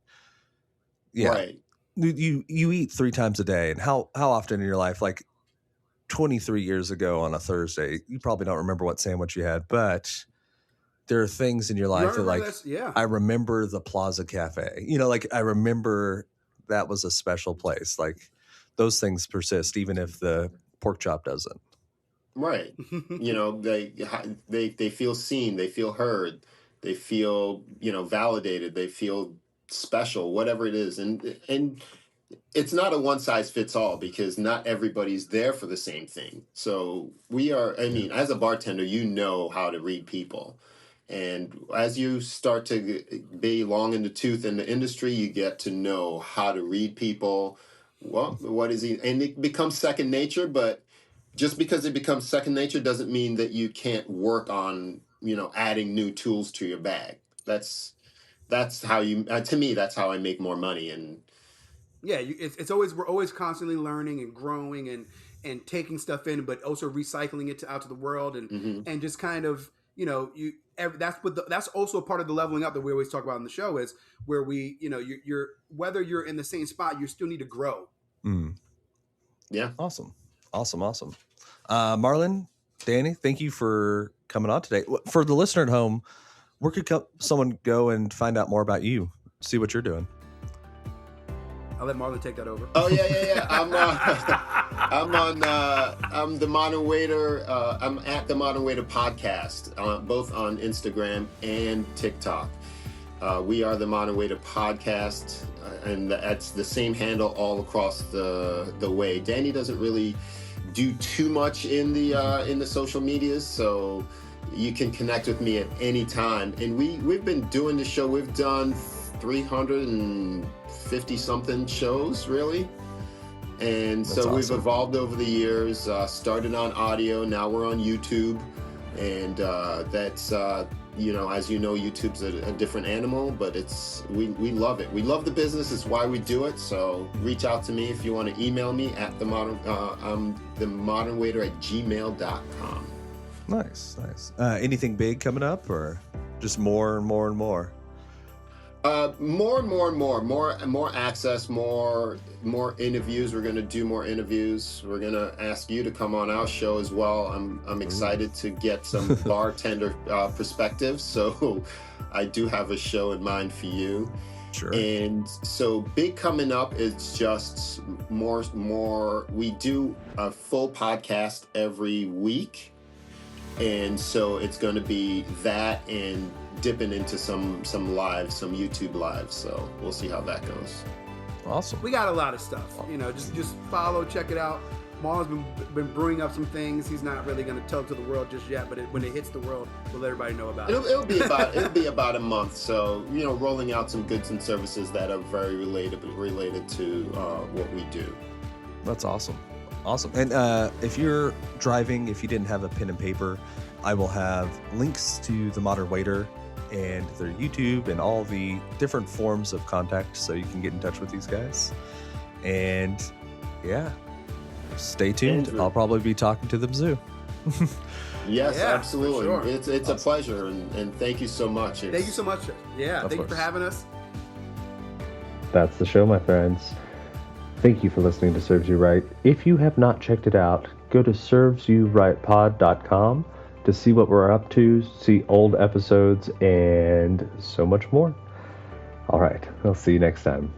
yeah. Right. You eat 3 times a day, and how often in your life, like 23 years ago on a Thursday, you probably don't remember what sandwich you had, but there are things in your life that like, I remember the Plaza Cafe, like I remember that was a special place. Like those things persist, even if the pork chop doesn't. Right. They feel seen, they feel heard, they feel, validated, they feel special, whatever it is. And it's not a one size fits all, because not everybody's there for the same thing. So as a bartender, how to read people. And as you start to be long in the tooth in the industry, you get to know how to read people. Well, what is he? And it becomes second nature, but just because it becomes second nature doesn't mean that you can't work on, adding new tools to your bag. That's how to me, that's how I make more money. And yeah, we're always constantly learning and growing and taking stuff in, but also recycling it out to the world, and and just kind of that's also part of the leveling up that we always talk about in the show, is where we you're whether you're in the same spot, you still need to grow. Yeah, awesome. Marlon, Danny, thank you for coming on today. For the listener at home, where could someone go and find out more about you, see what you're doing? I'll let Marlon take that over. Oh yeah. I'm the Modern Waiter. I'm at the Modern Waiter podcast, both on Instagram and TikTok. We are the Modern Waiter podcast, and that's the same handle all across the way. Danny doesn't really do too much in the social medias, so you can connect with me at any time. And we've been doing the show. We've done 350 something shows, really. And so we've evolved over the years, started on audio, now we're on YouTube. And that's, as you know, YouTube's a different animal, but we love it. We love the business. It's why we do it. So reach out to me if you want to email me at I'm themodernwaiter@gmail.com. Nice. Anything big coming up, or just more and more and more? More and more and more. More access, more interviews. We're going to do more interviews. We're going to ask you to come on our show as well. I'm excited to get some bartender perspectives. So I do have a show in mind for you. Sure. And so big coming up is just more. We do a full podcast every week. And so it's going to be that and dipping into some lives, some YouTube lives. So we'll see how that goes. Awesome. We got a lot of stuff. Just follow, check it out. Marlon's been brewing up some things. He's not really going to tell to the world just yet, but when it hits the world, we'll let everybody know about it. It'll be about a month. So rolling out some goods and services that are very related to what we do. That's awesome. And if you're driving, if you didn't have a pen and paper, I will have links to the Modern Waiter and their YouTube and all the different forms of contact, so you can get in touch with these guys. And yeah, stay tuned. Andrew. I'll probably be talking to them soon. Yes, Yeah, absolutely. for sure. It's a pleasure, and thank you so much. Thank you so much. Yeah, thank you for having us. That's the show, my friends. Thank you for listening to Serves You Right. If you have not checked it out, go to servesyouRightPod.com to see what we're up to, see old episodes, and so much more. All right, I'll see you next time.